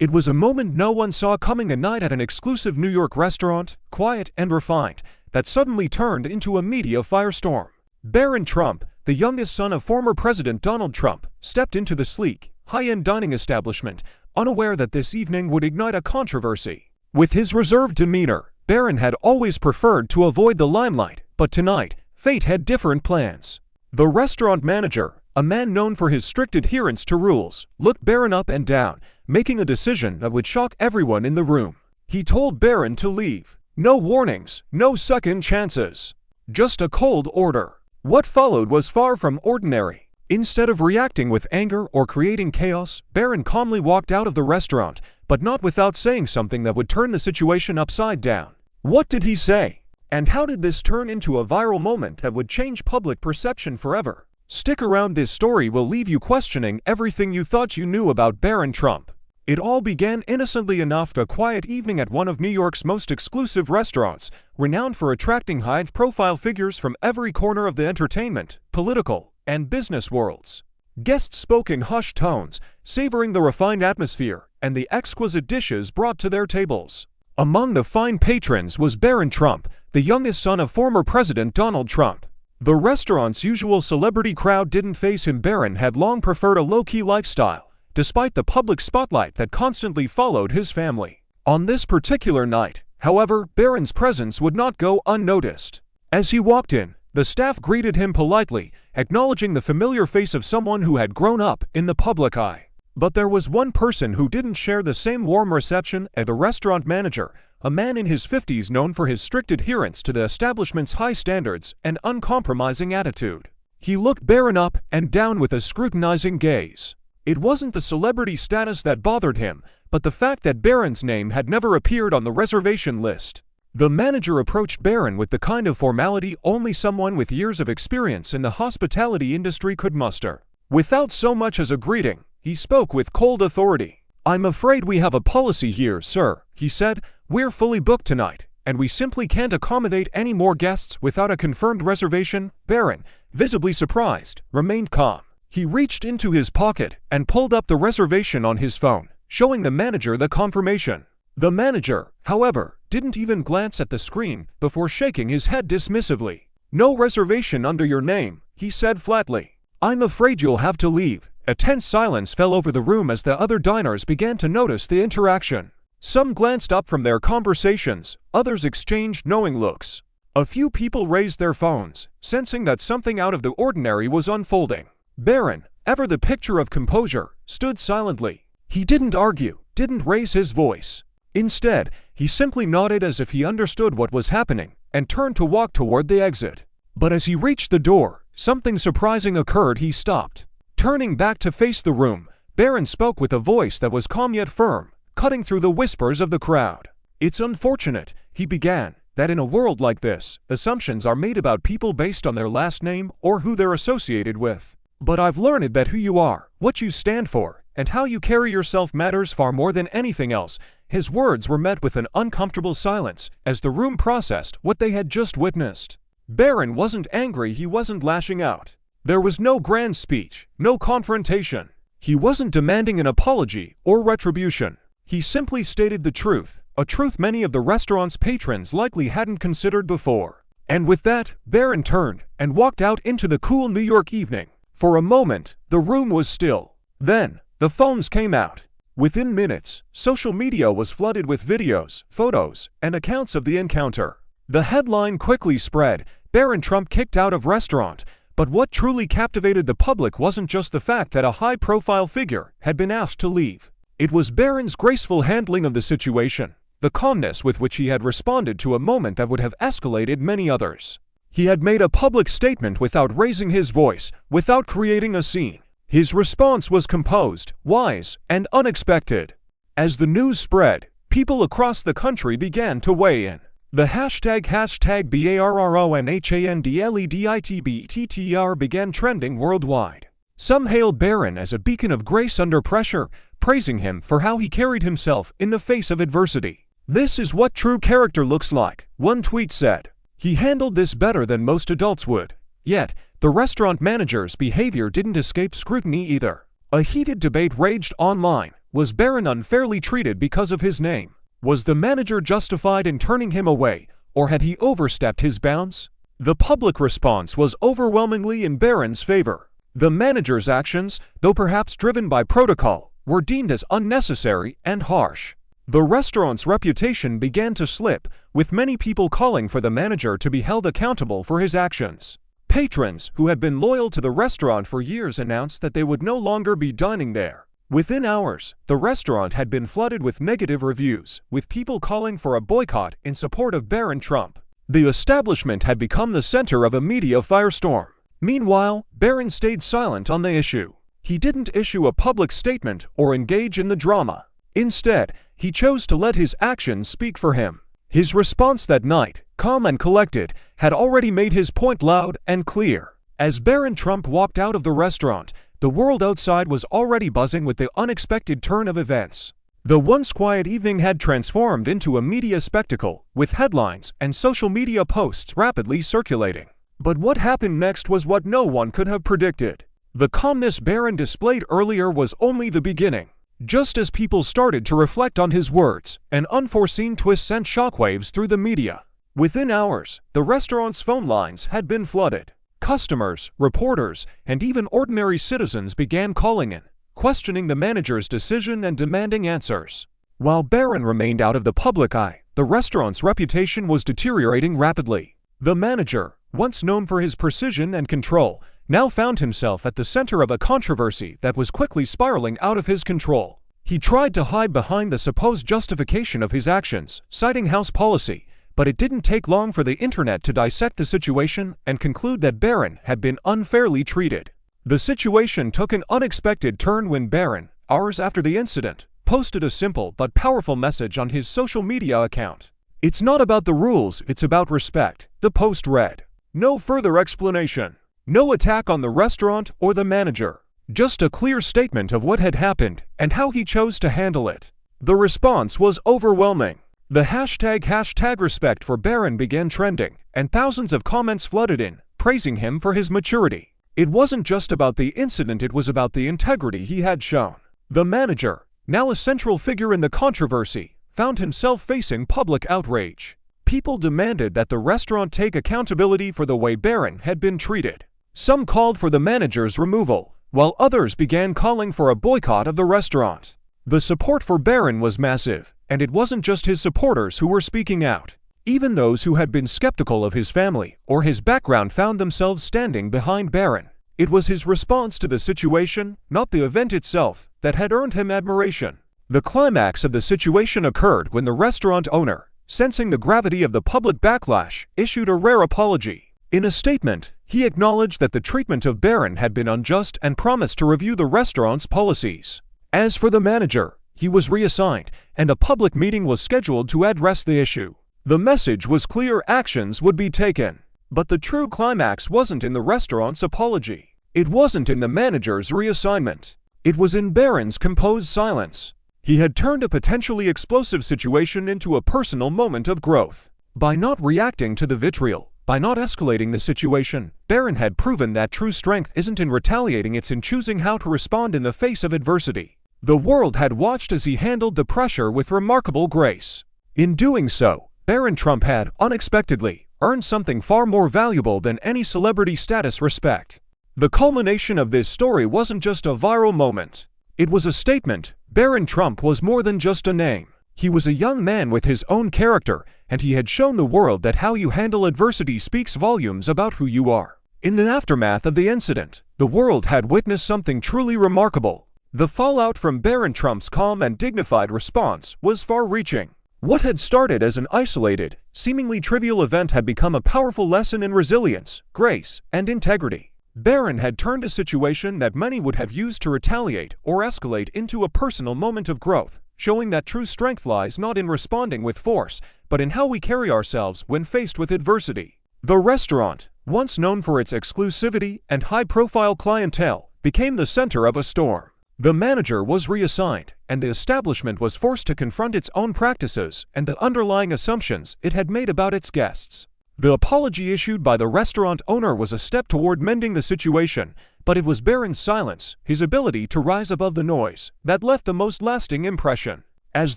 It was a moment no one saw coming, a night at an exclusive New York restaurant, quiet and refined, that suddenly turned into a media firestorm. Barron Trump, the youngest son of former President Donald Trump, stepped into the sleek, high-end dining establishment, unaware that this evening would ignite a controversy. With his reserved demeanor, Barron had always preferred to avoid the limelight, but tonight, fate had different plans. The restaurant manager, a man known for his strict adherence to rules, looked Barron up and down, making a decision that would shock everyone in the room. He told Barron to leave. No warnings, no second chances. Just a cold order. What followed was far from ordinary. Instead of reacting with anger or creating chaos, Barron calmly walked out of the restaurant, but not without saying something that would turn the situation upside down. What did he say? And how did this turn into a viral moment that would change public perception forever? Stick around, this story will leave you questioning everything you thought you knew about Barron Trump. It all began innocently enough, a quiet evening at one of New York's most exclusive restaurants, renowned for attracting high-profile figures from every corner of the entertainment, political, and business worlds. Guests spoke in hushed tones, savoring the refined atmosphere and the exquisite dishes brought to their tables. Among the fine patrons was Barron Trump, the youngest son of former President Donald Trump. The restaurant's usual celebrity crowd didn't faze him. Barron had long preferred a low-key lifestyle, despite the public spotlight that constantly followed his family. On this particular night, however, Barron's presence would not go unnoticed. As he walked in, the staff greeted him politely, acknowledging the familiar face of someone who had grown up in the public eye. But there was one person who didn't share the same warm reception as the restaurant manager, a man in his 50s known for his strict adherence to the establishment's high standards and uncompromising attitude. He looked Barron up and down with a scrutinizing gaze. It wasn't the celebrity status that bothered him, but the fact that Barron's name had never appeared on the reservation list. The manager approached Barron with the kind of formality only someone with years of experience in the hospitality industry could muster. Without so much as a greeting, he spoke with cold authority. "I'm afraid we have a policy here, sir," he said. "We're fully booked tonight, and we simply can't accommodate any more guests without a confirmed reservation." Barron, visibly surprised, remained calm. He reached into his pocket and pulled up the reservation on his phone, showing the manager the confirmation. The manager, however, didn't even glance at the screen before shaking his head dismissively. "No reservation under your name," he said flatly. "I'm afraid you'll have to leave." A tense silence fell over the room as the other diners began to notice the interaction. Some glanced up from their conversations, others exchanged knowing looks. A few people raised their phones, sensing that something out of the ordinary was unfolding. Barron, ever the picture of composure, stood silently. He didn't argue, didn't raise his voice. Instead, he simply nodded as if he understood what was happening, and turned to walk toward the exit. But as he reached the door, something surprising occurred. He stopped. Turning back to face the room, Barron spoke with a voice that was calm yet firm, cutting through the whispers of the crowd. "It's unfortunate," he began, "that in a world like this, assumptions are made about people based on their last name or who they're associated with. But I've learned that who you are, what you stand for, and how you carry yourself matters far more than anything else." His words were met with an uncomfortable silence as the room processed what they had just witnessed. Barron wasn't angry, he wasn't lashing out. There was no grand speech, no confrontation. He wasn't demanding an apology or retribution. He simply stated the truth, a truth many of the restaurant's patrons likely hadn't considered before. And with that, Barron turned and walked out into the cool New York evening. For a moment, the room was still. Then, the phones came out. Within minutes, social media was flooded with videos, photos, and accounts of the encounter. The headline quickly spread: "Barron Trump kicked out of restaurant." But what truly captivated the public wasn't just the fact that a high-profile figure had been asked to leave. It was Barron's graceful handling of the situation, the calmness with which he had responded to a moment that would have escalated many others. He had made a public statement without raising his voice, without creating a scene. His response was composed, wise, and unexpected. As the news spread, people across the country began to weigh in. The hashtag #BarronTrump began trending worldwide. Some hailed Barron as a beacon of grace under pressure, praising him for how he carried himself in the face of adversity. "This is what true character looks like," one tweet said. "He handled this better than most adults would." Yet, the restaurant manager's behavior didn't escape scrutiny either. A heated debate raged online, Was Barron unfairly treated because of his name? Was the manager justified in turning him away, or had he overstepped his bounds? The public response was overwhelmingly in Barron's favor. The manager's actions, though perhaps driven by protocol, were deemed as unnecessary and harsh. The restaurant's reputation began to slip, with many people calling for the manager to be held accountable for his actions. Patrons who had been loyal to the restaurant for years announced that they would no longer be dining there. Within hours, the restaurant had been flooded with negative reviews, with people calling for a boycott in support of Barron Trump. The establishment had become the center of a media firestorm. Meanwhile, Barron stayed silent on the issue. He didn't issue a public statement or engage in the drama. Instead, he chose to let his actions speak for him. His response that night, calm and collected, had already made his point loud and clear. As Barron Trump walked out of the restaurant, the world outside was already buzzing with the unexpected turn of events. The once quiet evening had transformed into a media spectacle, with headlines and social media posts rapidly circulating. But what happened next was what no one could have predicted. The calmness Barron displayed earlier was only the beginning. Just as people started to reflect on his words, an unforeseen twist sent shockwaves through the media. Within hours, the restaurant's phone lines had been flooded. Customers, reporters, and even ordinary citizens began calling in, questioning the manager's decision and demanding answers. While Barron remained out of the public eye, the restaurant's reputation was deteriorating rapidly. The manager, once known for his precision and control, now found himself at the center of a controversy that was quickly spiraling out of his control. He tried to hide behind the supposed justification of his actions, citing house policy, but it didn't take long for the internet to dissect the situation and conclude that Barron had been unfairly treated. The situation took an unexpected turn when Barron, hours after the incident, posted a simple but powerful message on his social media account. "It's not about the rules, it's about respect," the post read. No further explanation. No attack on the restaurant or the manager. Just a clear statement of what had happened and how he chose to handle it. The response was overwhelming. The hashtag respect for Barron began trending, and thousands of comments flooded in, praising him for his maturity. It wasn't just about the incident, it was about the integrity he had shown. The manager, now a central figure in the controversy, found himself facing public outrage. People demanded that the restaurant take accountability for the way Barron had been treated. Some called for the manager's removal, while others began calling for a boycott of the restaurant. The support for Barron was massive, and it wasn't just his supporters who were speaking out. Even those who had been skeptical of his family or his background found themselves standing behind Barron. It was his response to the situation, not the event itself, that had earned him admiration. The climax of the situation occurred when the restaurant owner, sensing the gravity of the public backlash, issued a rare apology. In a statement, he acknowledged that the treatment of Barron had been unjust and promised to review the restaurant's policies. As for the manager, he was reassigned, and a public meeting was scheduled to address the issue. The message was clear: actions would be taken. But the true climax wasn't in the restaurant's apology. It wasn't in the manager's reassignment. It was in Barron's composed silence. He had turned a potentially explosive situation into a personal moment of growth. By not reacting to the vitriol, by not escalating the situation, Barron had proven that true strength isn't in retaliating, it's in choosing how to respond in the face of adversity. The world had watched as he handled the pressure with remarkable grace. In doing so, Barron Trump had, unexpectedly, earned something far more valuable than any celebrity status: respect. The culmination of this story wasn't just a viral moment. It was a statement. Barron Trump was more than just a name. He was a young man with his own character, and he had shown the world that how you handle adversity speaks volumes about who you are. In the aftermath of the incident, the world had witnessed something truly remarkable. The fallout from Barron Trump's calm and dignified response was far-reaching. What had started as an isolated, seemingly trivial event had become a powerful lesson in resilience, grace, and integrity. Barron had turned a situation that many would have used to retaliate or escalate into a personal moment of growth, showing that true strength lies not in responding with force, but in how we carry ourselves when faced with adversity. The restaurant, once known for its exclusivity and high-profile clientele, became the center of a storm. The manager was reassigned, and the establishment was forced to confront its own practices and the underlying assumptions it had made about its guests. The apology issued by the restaurant owner was a step toward mending the situation, But it was Barron's silence, his ability to rise above the noise, that left the most lasting impression. As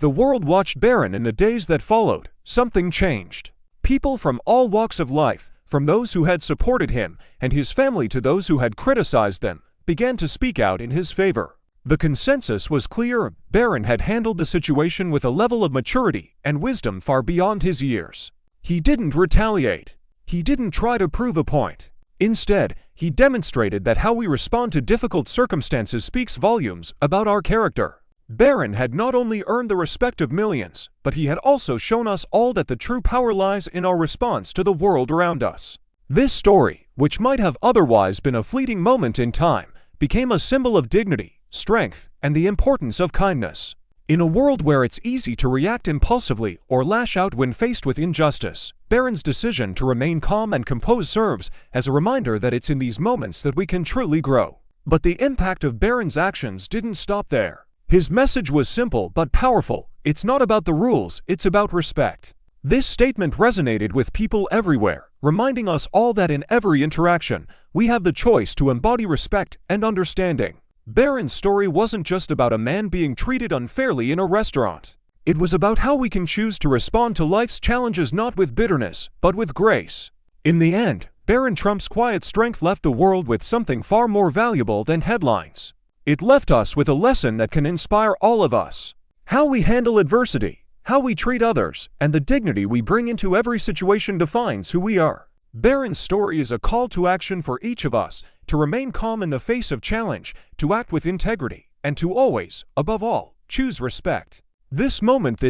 the world watched Barron in the days that followed, something changed. People from all walks of life, from those who had supported him and his family to those who had criticized them, began to speak out in his favor. The consensus was clear: Barron had handled the situation with a level of maturity and wisdom far beyond his years. He didn't retaliate. He didn't try to prove a point. Instead, he demonstrated that how we respond to difficult circumstances speaks volumes about our character. Barron had not only earned the respect of millions, but he had also shown us all that the true power lies in our response to the world around us. This story, which might have otherwise been a fleeting moment in time, became a symbol of dignity, strength, and the importance of kindness. In a world where it's easy to react impulsively or lash out when faced with injustice, Barron's decision to remain calm and composed serves as a reminder that it's in these moments that we can truly grow. But the impact of Barron's actions didn't stop there. His message was simple but powerful: it's not about the rules, it's about respect. This statement resonated with people everywhere, reminding us all that in every interaction, we have the choice to embody respect and understanding. Barron's story wasn't just about a man being treated unfairly in a restaurant. It was about how we can choose to respond to life's challenges not with bitterness, but with grace. In the end, Barron Trump's quiet strength left the world with something far more valuable than headlines. It left us with a lesson that can inspire all of us. How we handle adversity, how we treat others, and the dignity we bring into every situation defines who we are. Barron's story is a call to action for each of us, to remain calm in the face of challenge, to act with integrity, and to always, above all, choose respect. This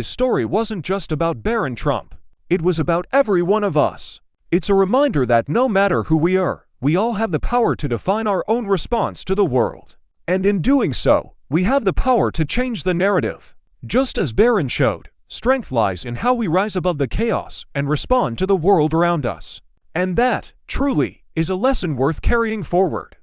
story wasn't just about Barron Trump. It was about every one of us. It's a reminder that no matter who we are, we all have the power to define our own response to the world. And in doing so, we have the power to change the narrative. Just as Barron showed, strength lies in how we rise above the chaos and respond to the world around us. And that, truly, is a lesson worth carrying forward.